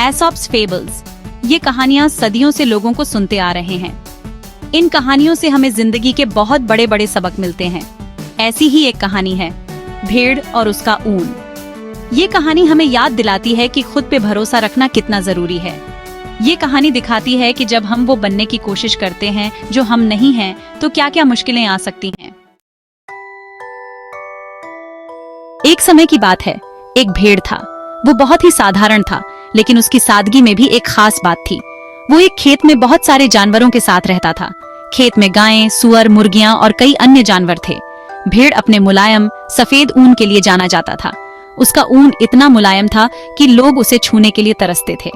एसॉप्स fables, ये कहानियां सदियों से लोगों को सुनते आ रहे हैं। इन कहानियों से हमें जिंदगी के बहुत बड़े बड़े सबक मिलते हैं। ऐसी ही एक कहानी है भेड़ और उसका ऊन। ये कहानी हमें याद दिलाती है कि खुद पे भरोसा रखना कितना जरूरी है। ये कहानी दिखाती है कि जब हम वो बनने की कोशिश करते हैं जो हम नहीं हैं, तो क्या क्या मुश्किलें आ सकती हैं। एक समय की बात है, एक भेड़ था। वो बहुत ही साधारण था, लेकिन उसकी सादगी में भी एक खास बात थी। वो एक खेत में बहुत सारे जानवरों के साथ रहता था। खेत में गायें, सुअर, मुर्गियां और कई अन्य जानवर थे। भेड़ अपने मुलायम सफेद ऊन के लिए जाना जाता था। उसका ऊन इतना मुलायम था कि लोग उसे छूने के लिए तरसते थे।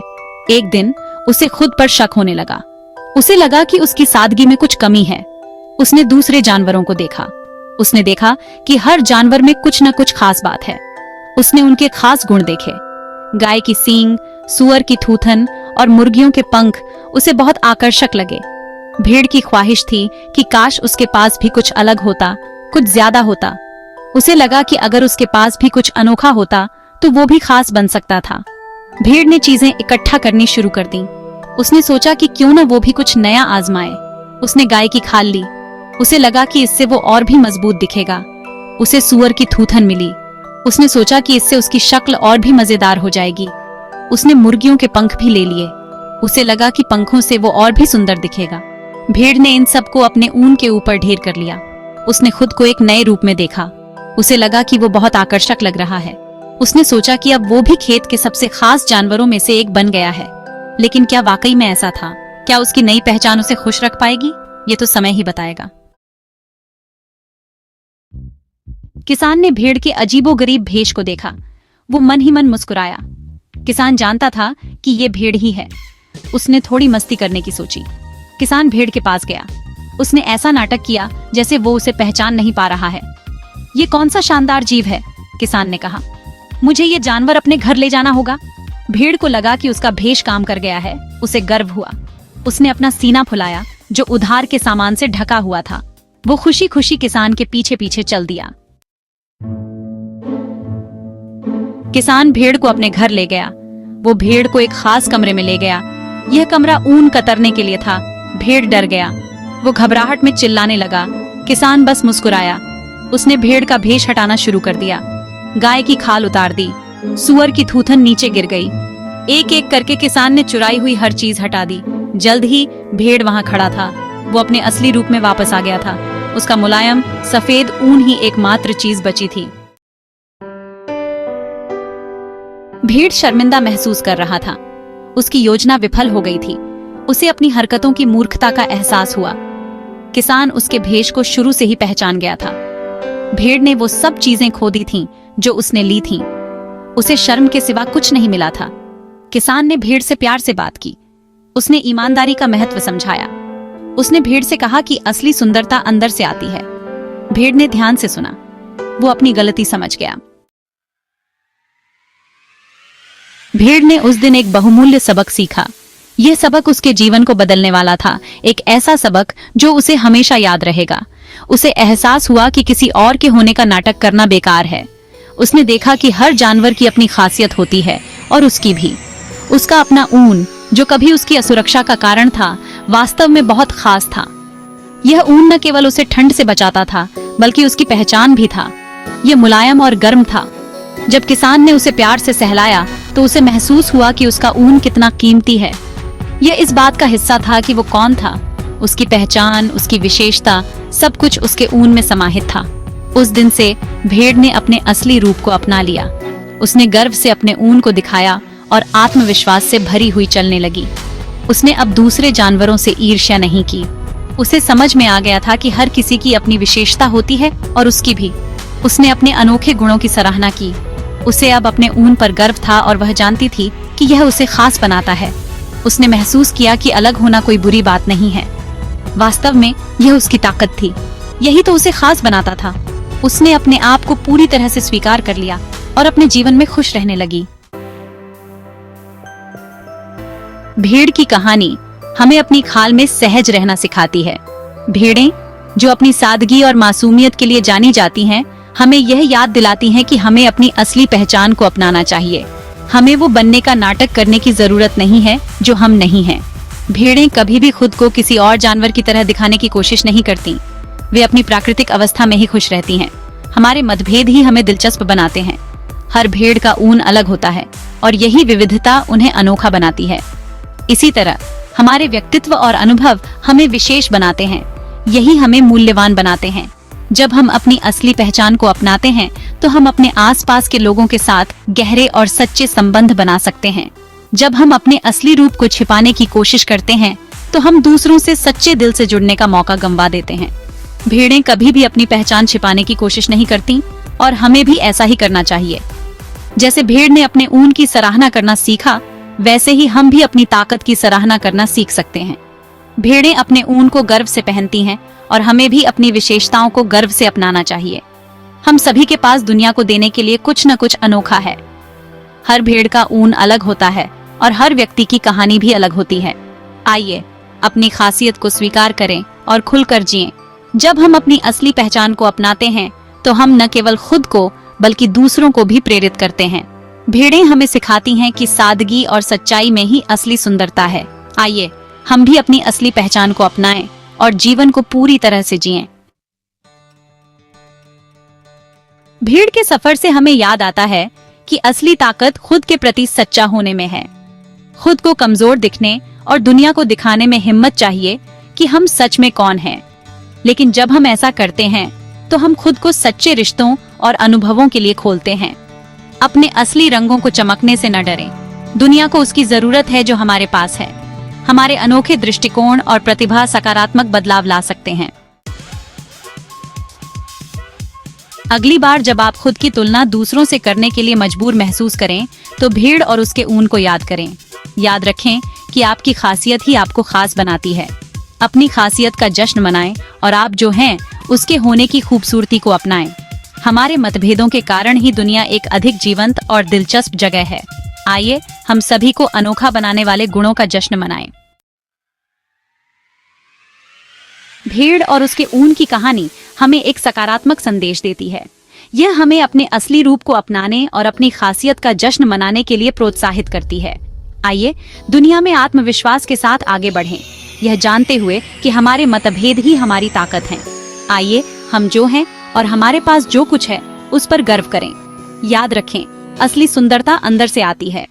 एक दिन उसे खुद पर शक होने लगा। उसे लगा कि उसकी सादगी में कुछ कमी है। उसने दूसरे जानवरों को देखा। उसने देखा कि हर जानवर में कुछ न कुछ खास बात है। उसने उनके खास गुण देखे। गाय की सींग, सुअर की थूथन और मुर्गियों के पंख उसे बहुत आकर्षक लगे। भेड़ की ख्वाहिश थी कि काश उसके पास भी कुछ अलग होता, कुछ ज्यादा होता। उसे लगा कि अगर उसके पास भी कुछ अनोखा होता तो वो भी खास बन सकता था। भेड़ ने चीजें इकट्ठा करनी शुरू कर दी। उसने सोचा कि क्यों न वो भी कुछ नया आजमाए। उसने गाय की खाल ली। उसे लगा कि इससे वो और भी मजबूत दिखेगा। उसे सुअर की थूथन मिली। उसने सोचा कि इससे उसकी शक्ल और भी मजेदार हो जाएगी। उसने मुर्गियों के पंख भी ले लिए। उसे लगा कि पंखों से वो और भी सुंदर दिखेगा। भेड़ ने इन सबको अपने ऊन के ऊपर ढेर कर लिया। उसने खुद को एक नए रूप में देखा। उसे लगा कि वो बहुत आकर्षक लग रहा है। उसने सोचा कि अब वो भी खेत के सबसे खास जानवरों में से एक बन गया है। लेकिन क्या वाकई में ऐसा था? क्या उसकी नई पहचान उसे खुश रख पाएगी? ये तो समय ही बताएगा। किसान ने भेड़ के अजीबोगरीब भेष को देखा। वो मन ही मन मुस्कुराया। किसान जानता था कि ये भेड़ ही है। उसने थोड़ी मस्ती करने की सोची। किसान भेड़ के पास गया। उसने ऐसा नाटक किया जैसे वो उसे पहचान नहीं पा रहा है। ये कौन सा शानदार जीव है? किसान ने कहा। मुझे ये जानवर अपने घर ले जाना होगा। भेड़ को लगा कि उसका भेष काम कर गया है। उसे गर्व हुआ। उसने अपना सीना फुलाया जो उधार के सामान से ढका हुआ था। वो खुशी खुशी किसान के पीछे पीछे चल दिया। किसान भेड़ को अपने घर ले गया। वो भेड़ को एक खास कमरे में ले गया। यह कमरा ऊन कतरने के लिए था। भेड़ डर गया। वो घबराहट में चिल्लाने लगा। किसान बस मुस्कुराया। उसने भेड़ का भेष हटाना शुरू कर दिया। गाय की खाल उतार दी। सुअर की थूथन नीचे गिर गई। एक एक करके किसान ने चुराई हुई हर चीज हटा दी। जल्द ही भेड़ वहां खड़ा था। वो अपने असली रूप में वापस आ गया था। उसका मुलायम सफेद ऊन ही एकमात्र चीज बची थी। भेड़ शर्मिंदा महसूस कर रहा था। उसकी योजना विफल हो गई थी। उसे अपनी हरकतों की मूर्खता का एहसास हुआ। किसान उसके भेष को शुरू से ही पहचान गया था। भेड़ ने वो सब चीजें खो दी थीं जो उसने ली थीं। उसे शर्म के सिवा कुछ नहीं मिला था। किसान ने भेड़ से प्यार से बात की। उसने ईमानदारी का महत्व समझाया। उसने भेड़ से कहा कि असली सुंदरता अंदर से आती है। भेड़ ने ध्यान से सुना। वो अपनी गलती समझ गया। भेड़ ने उस दिन एक बहुमूल्य सबक सीखा। यह सबक उसके जीवन को बदलने वाला था। एक ऐसा सबक जो उसे हमेशा याद रहेगा। उसे एहसास हुआ कि किसी और के होने का नाटक करना बेकार है। उसने देखा कि हर जानवर की अपनी खासियत होती है और उसकी भी। उसका अपना ऊन, जो कभी उसकी असुरक्षा का कारण था, वास्तव में बहुत खास था। यह ऊन न केवल उसे ठंड से बचाता था, बल्कि उसकी पहचान भी था। यह मुलायम और गर्म था। जब किसान ने उसे प्यार से सहलाया तो उसे महसूस हुआ कि उसका ऊन कितना कीमती है। यह इस बात का हिस्सा था कि वो कौन था। उसकी पहचान, उसकी विशेषता, सब कुछ उसके ऊन में समाहित था। उस दिन से भेड़ ने अपने असली रूप को अपना लिया। उसने गर्व से अपने ऊन को दिखाया और आत्मविश्वास से भरी हुई चलने लगी। उसने अब दूसरे जानवरों से ईर्ष्या नहीं की। उसे समझ में आ गया था कि हर किसी की अपनी विशेषता होती है और उसकी भी। उसने अपने अनोखे गुणों की सराहना की। उसे अब अपने ऊन पर गर्व था और वह जानती थी कि यह उसे खास बनाता है। उसने महसूस किया कि अलग होना कोई बुरी बात नहीं है। वास्तव में यह उसकी ताकत थी। यही तो उसे खास बनाता था। उसने अपने आप को पूरी तरह से स्वीकार कर लिया और अपने जीवन में खुश रहने लगी। भेड़ की कहानी हमें अपनी खाल में सहज रहना सिखाती है। भेड़ें, जो अपनी सादगी और मासूमियत के लिए जानी जाती हैं, हमें यह याद दिलाती हैं कि हमें अपनी असली पहचान को अपनाना चाहिए। हमें वो बनने का नाटक करने की जरूरत नहीं है जो हम नहीं हैं। भेड़ें कभी भी खुद को किसी और जानवर की तरह दिखाने की कोशिश नहीं करती। वे अपनी प्राकृतिक अवस्था में ही खुश रहती हैं। हमारे मतभेद ही हमें दिलचस्प बनाते हैं। हर भेड़ का ऊन अलग होता है और यही विविधता उन्हें अनोखा बनाती है। इसी तरह हमारे व्यक्तित्व और अनुभव हमें विशेष बनाते हैं। यही हमें मूल्यवान बनाते हैं। जब हम अपनी असली पहचान को अपनाते हैं तो हम अपने आसपास के लोगों के साथ गहरे और सच्चे संबंध बना सकते हैं। जब हम अपने असली रूप को छिपाने की कोशिश करते हैं तो हम दूसरों से सच्चे दिल से जुड़ने का मौका गंवा देते हैं। भेड़ें कभी भी अपनी पहचान छिपाने की कोशिश नहीं करती और हमें भी ऐसा ही करना चाहिए। जैसे भेड़ ने अपने ऊन की सराहना करना सीखा, वैसे ही हम भी अपनी ताकत की सराहना करना सीख सकते हैं। भेड़ें अपने ऊन को गर्व से पहनती हैं और हमें भी अपनी विशेषताओं को गर्व से अपनाना चाहिए। हम सभी के पास दुनिया को देने के लिए कुछ न कुछ अनोखा है। हर भेड़ का ऊन अलग होता है और हर व्यक्ति की कहानी भी अलग होती है। आइए अपनी खासियत को स्वीकार करें और खुलकर जिएं। जब हम अपनी असली पहचान को अपनाते हैं तो हम न केवल खुद को बल्कि दूसरों को भी प्रेरित करते हैं। भेड़ें हमें सिखाती हैं कि सादगी और सच्चाई में ही असली सुंदरता है। आइए हम भी अपनी असली पहचान को अपनाएं और जीवन को पूरी तरह से जिएं। भेड़ के सफर से हमें याद आता है कि असली ताकत खुद के प्रति सच्चा होने में है। खुद को कमजोर दिखने और दुनिया को दिखाने में हिम्मत चाहिए कि हम सच में कौन हैं। लेकिन जब हम ऐसा करते हैं तो हम खुद को सच्चे रिश्तों और अनुभवों के लिए खोलते हैं। अपने असली रंगों को चमकने से न डरें। दुनिया को उसकी जरूरत है जो हमारे पास है। हमारे अनोखे दृष्टिकोण और प्रतिभा सकारात्मक बदलाव ला सकते हैं। अगली बार जब आप खुद की तुलना दूसरों से करने के लिए मजबूर महसूस करें तो भेड़ और उसके ऊन को याद करें। याद रखें कि आपकी खासियत ही आपको खास बनाती है। अपनी खासियत का जश्न मनाएं और आप जो हैं उसके होने की खूबसूरती को अपनाएं। हमारे मतभेदों के कारण ही दुनिया एक अधिक जीवंत और दिलचस्प जगह है। आइए हम सभी को अनोखा बनाने वाले गुणों का जश्न मनाएं। भेड़ और उसके ऊन की कहानी हमें एक सकारात्मक संदेश देती है। यह हमें अपने असली रूप को अपनाने और अपनी खासियत का जश्न मनाने के लिए प्रोत्साहित करती है। आइए दुनिया में आत्मविश्वास के साथ आगे बढ़ें, यह जानते हुए कि हमारे मतभेद ही हमारी ताकत हैं। आइए हम जो हैं और हमारे पास जो कुछ है उस पर गर्व करें। याद रखें, असली सुंदरता अंदर से आती है।